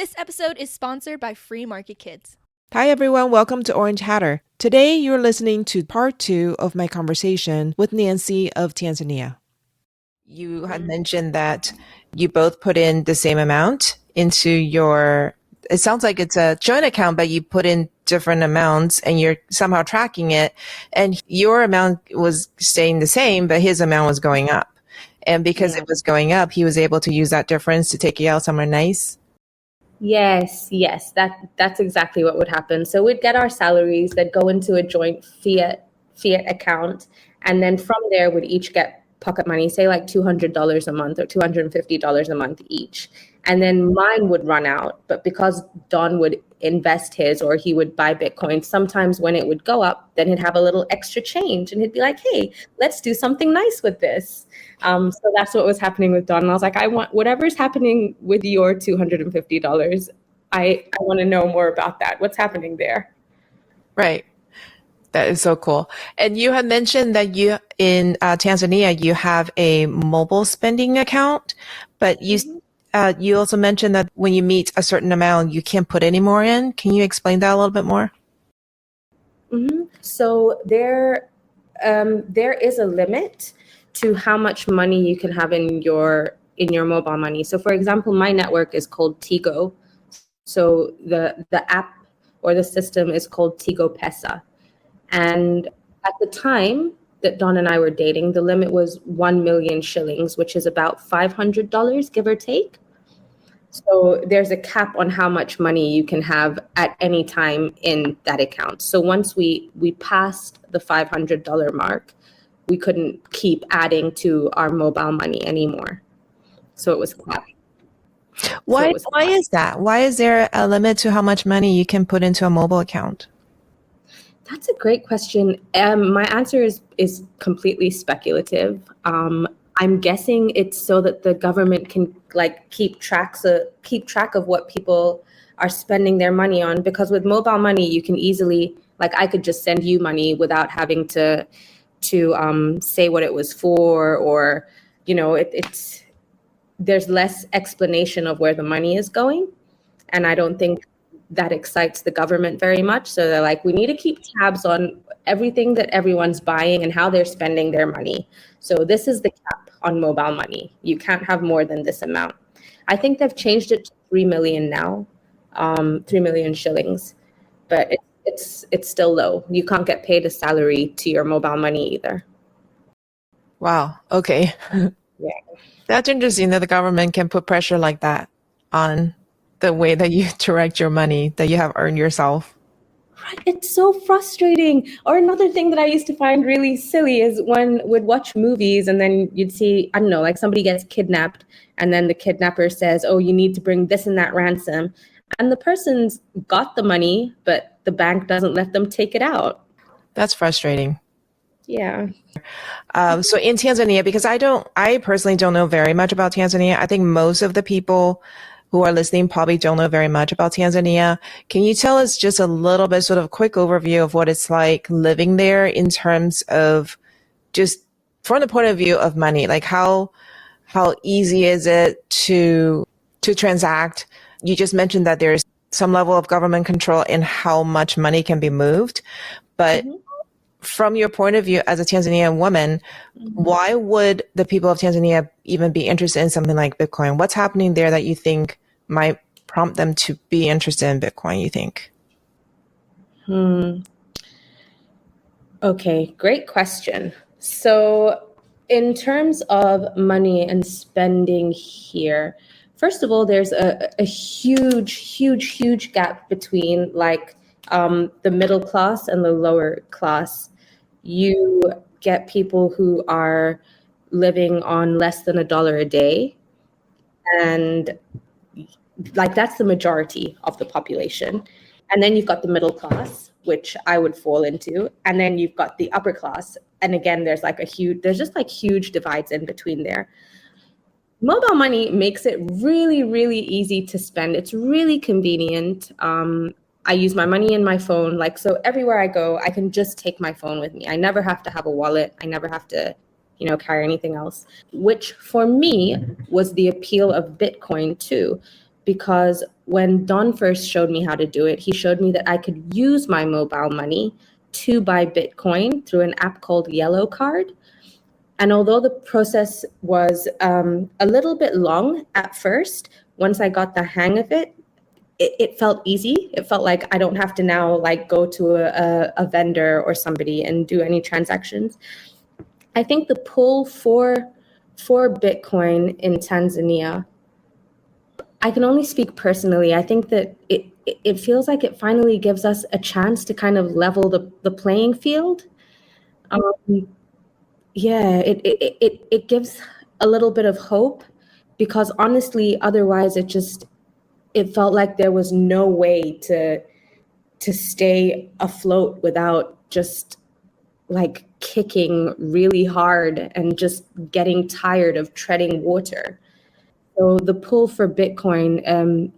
This episode is sponsored by Free Market Kids. Hi everyone, welcome to Orange Hatter. Today you're listening to part 2 of my conversation with Nancy of Tanzania. You had mentioned that you both put in the same amount into your, it sounds like it's a joint account, but you put in different amounts and you're somehow tracking it, and your amount was staying the same, but his amount was going up. And because it was going up, he was able to use that difference to take you out somewhere nice. Yes, that's exactly what would happen. So we'd get our salaries that go into a joint fiat account, and then from there we'd each get pocket money, say like $200 a month or $250 a month each. And then mine would run out, but because Don would invest his, or he would buy Bitcoin, sometimes when it would go up, then he'd have a little extra change and he'd be like, hey, let's do something nice with this. So that's what was happening with Don. And I was like, I want whatever's happening with your $250. I want to know more about that. What's happening there? Right. That is so cool. And you had mentioned that you in Tanzania, you have a mobile spending account, but you also mentioned that when you meet a certain amount, you can't put any more in. Can you explain that a little bit more? Mm-hmm. So there is a limit to how much money you can have in your mobile money. So for example, my network is called Tigo. So the app or the system is called Tigo Pesa. And at the time that Don and I were dating, the limit was 1 million shillings, which is about $500, give or take. So there's a cap on how much money you can have at any time in that account. So once we passed the $500 mark, we couldn't keep adding to our mobile money anymore. So it was capped. Why is that? Why is there a limit to how much money you can put into a mobile account? That's a great question. My answer is completely speculative. I'm guessing it's so that the government can keep track of what people are spending their money on. Because with mobile money, you can easily, I could just send you money without having to say what it was for, or there's less explanation of where the money is going, and I don't think that excites the government very much. So they're like, we need to keep tabs on everything that everyone's buying and how they're spending their money. So this is the cap on mobile money. You can't have more than this amount. I think they've changed it to 3 million now, 3 million shillings, but it's still low. You can't get paid a salary to your mobile money either. Wow. Okay. Yeah. That's interesting that the government can put pressure like that on the way that you direct your money that you have earned yourself. Right. It's so frustrating. Or another thing that I used to find really silly is when we'd watch movies and then you'd see, I don't know, somebody gets kidnapped and then the kidnapper says, oh, you need to bring this and that ransom. And the person's got the money, but the bank doesn't let them take it out. That's frustrating. Yeah. So in Tanzania, because I personally don't know very much about Tanzania. I think most of the people who are listening probably don't know very much about Tanzania. Can you tell us just a little bit, sort of a quick overview of what it's like living there in terms of just from the point of view of money? Like how easy is it to transact? You just mentioned that there's some level of government control in how much money can be moved, but from your point of view as a Tanzanian woman, why would the people of Tanzania even be interested in something like Bitcoin? What's happening there that you think might prompt them to be interested in Bitcoin, you think? Okay, great question. So in terms of money and spending here, first of all, there's a huge gap between the middle class and the lower class. You get people who are living on less than $1 a day, and that's the majority of the population. And then you've got the middle class, which I would fall into, and then you've got the upper class. And again, there's huge divides in between there. Mobile money makes it really, really easy to spend. It's really convenient. I use my money in my phone. So everywhere I go, I can just take my phone with me. I never have to have a wallet. I never have to, carry anything else, which for me was the appeal of Bitcoin too, because when Don first showed me how to do it, he showed me that I could use my mobile money to buy Bitcoin through an app called Yellow Card. And although the process was a little bit long at first, once I got the hang of it, it felt easy. It felt like I don't have to now like go to a vendor or somebody and do any transactions. I think the pull for Bitcoin in Tanzania, I can only speak personally. I think that it feels like it finally gives us a chance to kind of level the playing field. Um, yeah, it gives a little bit of hope, because honestly, otherwise it felt like there was no way to stay afloat without just like kicking really hard and just getting tired of treading water. So the pull for Bitcoin,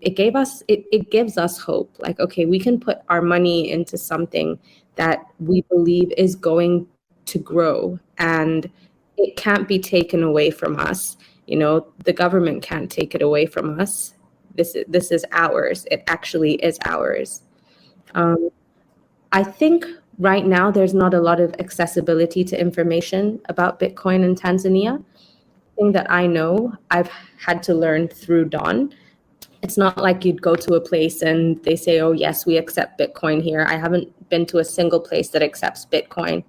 it gives us hope. Like, okay, we can put our money into something that we believe is going to grow, and it can't be taken away from us. You know, the government can't take it away from us. This is ours. It actually is ours. Um, I think right now there's not a lot of accessibility to information about Bitcoin in Tanzania. Thing that I know, I've had to learn through Dawn. It's not like you'd go to a place and they say, oh, yes, we accept Bitcoin here. I haven't been to a single place that accepts Bitcoin.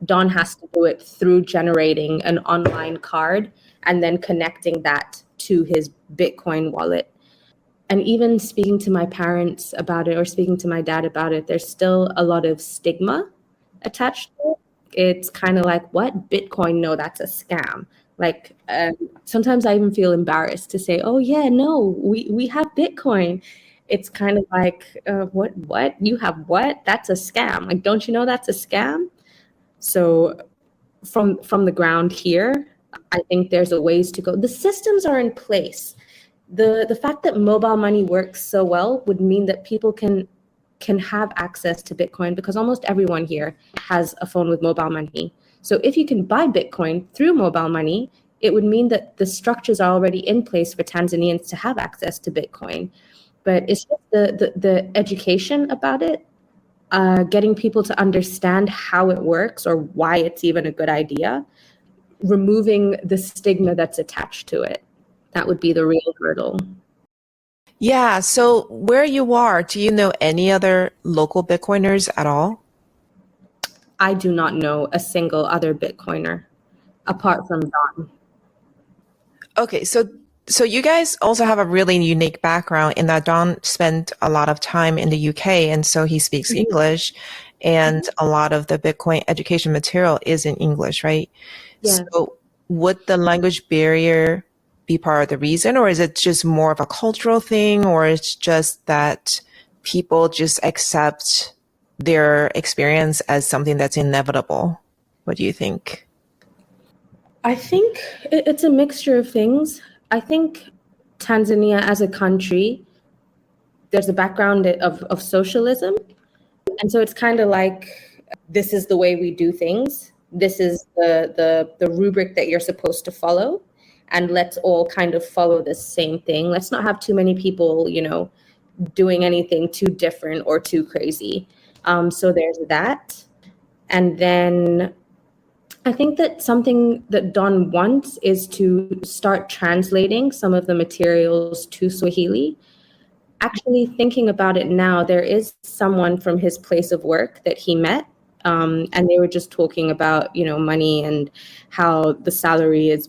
Don has to do it through generating an online card and then connecting that to his Bitcoin wallet. And even speaking to my parents about it or speaking to my dad about it, there's still a lot of stigma attached to it. It's kind of like, what? Bitcoin? No, that's a scam. Like sometimes I even feel embarrassed to say, oh yeah, no, we have Bitcoin. It's kind of like, what? You have what? That's a scam. Like, don't you know that's a scam? So from the ground here, I think there's a ways to go. The systems are in place. The fact that mobile money works so well would mean that people can have access to Bitcoin, because almost everyone here has a phone with mobile money. So if you can buy Bitcoin through mobile money, it would mean that the structures are already in place for Tanzanians to have access to Bitcoin. But it's just the education about it, getting people to understand how it works or why it's even a good idea, removing the stigma that's attached to it. That would be the real hurdle. Yeah. So where you are, do you know any other local Bitcoiners at all? I do not know a single other Bitcoiner apart from Don. Okay. So you guys also have a really unique background in that Don spent a lot of time in the UK, and so he speaks English, and a lot of the Bitcoin education material is in English, right? Yeah. So would the language barrier be part of the reason, or is it just more of a cultural thing, or it's just that people just accept their experience as something that's inevitable? What do you think? I think it's a mixture of things. I think Tanzania as a country, there's a background of socialism. And so it's kind of like, this is the way we do things. This is the rubric that you're supposed to follow. And let's all kind of follow the same thing. Let's not have too many people, doing anything too different or too crazy. So there's that. And then I think that something that Don wants is to start translating some of the materials to Swahili. Actually, thinking about it now, there is someone from his place of work that he met, and they were just talking about, money and how the salary is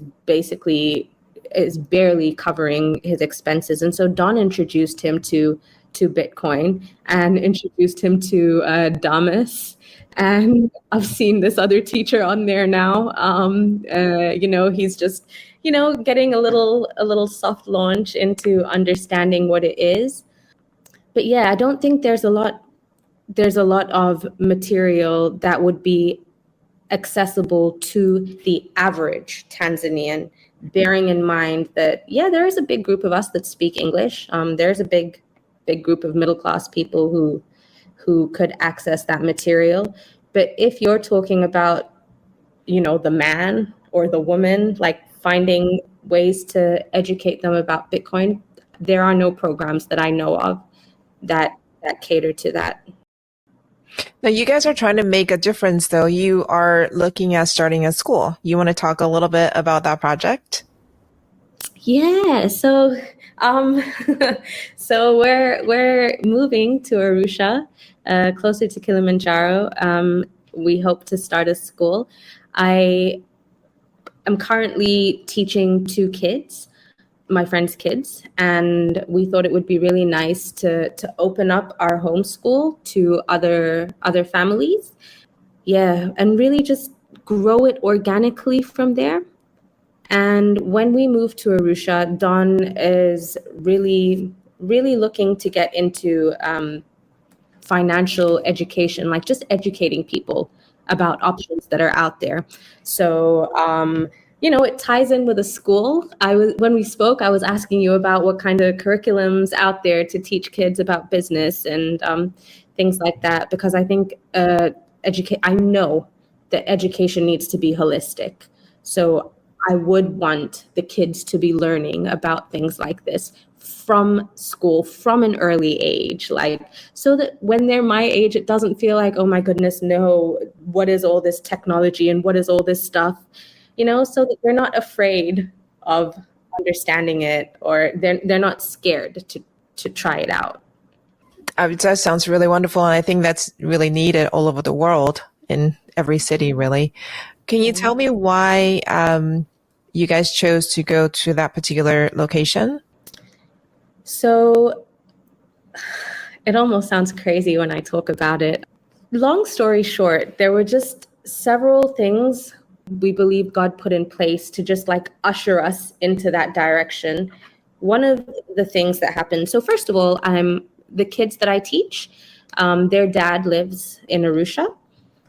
barely covering his expenses. And so Don introduced him to Bitcoin and introduced him to Damus. And I've seen this other teacher on there now. He's just, getting a little soft launch into understanding what it is. But yeah, I don't think there's a lot of material that would be accessible to the average Tanzanian, bearing in mind that, yeah, there is a big group of us that speak English. There's a big group of middle class people who could access that material. But if you're talking about, the man or the woman, like finding ways to educate them about Bitcoin, there are no programs that I know of that cater to that. Now, you guys are trying to make a difference, though. You are looking at starting a school. You want to talk a little bit about that project? Yeah, um, so we're moving to Arusha, closer to Kilimanjaro. We hope to start a school. I am currently teaching two kids, my friend's kids, and we thought it would be really nice to open up our homeschool to other families. Yeah, and really just grow it organically from there. And when we moved to Arusha, Don is really, really looking to get into financial education, like just educating people about options that are out there. So, it ties in with a school. When we spoke, I was asking you about what kind of curriculums out there to teach kids about business and things like that, because I think I know that education needs to be holistic. So I would want the kids to be learning about things like this from school, from an early age, like so that when they're my age, it doesn't feel like, oh my goodness, no, what is all this technology and what is all this stuff, so that they're not afraid of understanding it, or they're not scared to try it out. That sounds really wonderful. And I think that's really needed all over the world in every city, really. Can you tell me why you guys chose to go to that particular location? So it almost sounds crazy when I talk about it. Long story short, there were just several things we believe God put in place to just like usher us into that direction. One of the things that happened, so first of all, the kids that I teach, their dad lives in Arusha.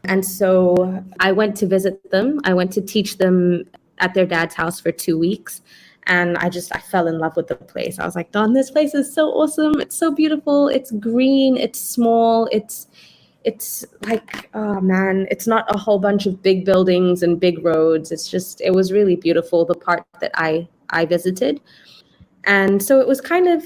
And so I went to visit them. I went to teach them at their dad's house for 2 weeks. And I fell in love with the place. I was like, Don, this place is so awesome. It's so beautiful. It's green. It's small. It's like, oh man, it's not a whole bunch of big buildings and big roads. It was really beautiful, the part that I visited. And so it was kind of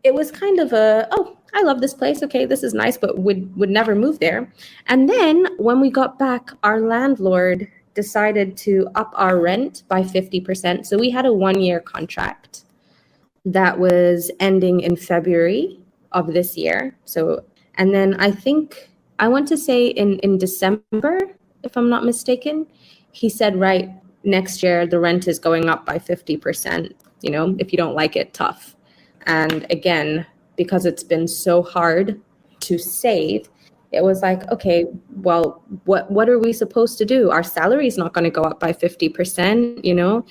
oh, I love this place. Okay, this is nice, but would never move there. And then when we got back, our landlord decided to up our rent by 50%. So we had a 1-year contract that was ending in February of this year. So, and then I want to say in December, if I'm not mistaken, he said, right, next year the rent is going up by 50%. If you don't like it, tough. And again, because it's been so hard to save, it was like, okay, well, what are we supposed to do? Our salary is not going to go up by 50%,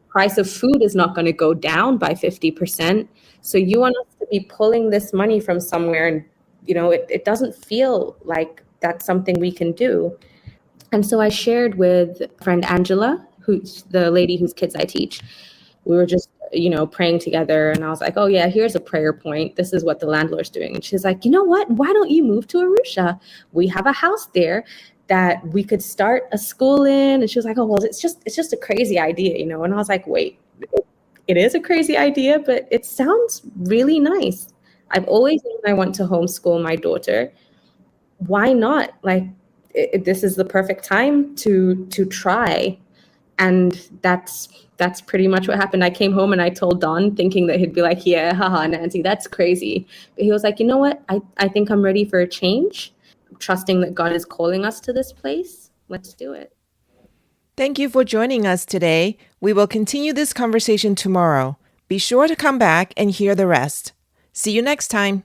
price of food is not going to go down by 50%. So you want us to be pulling this money from somewhere, and it doesn't feel like that's something we can do. And so I shared with friend Angela, who's the lady whose kids I teach. We were just praying together, and I was like, oh yeah, here's a prayer point. This is what the landlord's doing. And she's like, you know what, why don't you move to Arusha? We have a house there that we could start a school in. And she was like, oh well, it's just a crazy idea, and I was like, wait, it is a crazy idea, but it sounds really nice. I've always known I want to homeschool my daughter. Why not? Like, this is the perfect time to try. And that's pretty much what happened. I came home and I told Don, thinking that he'd be like, yeah, haha, Nancy, that's crazy. But he was like, you know what? I think I'm ready for a change, trusting that God is calling us to this place. Let's do it. Thank you for joining us today. We will continue this conversation tomorrow. Be sure to come back and hear the rest. See you next time.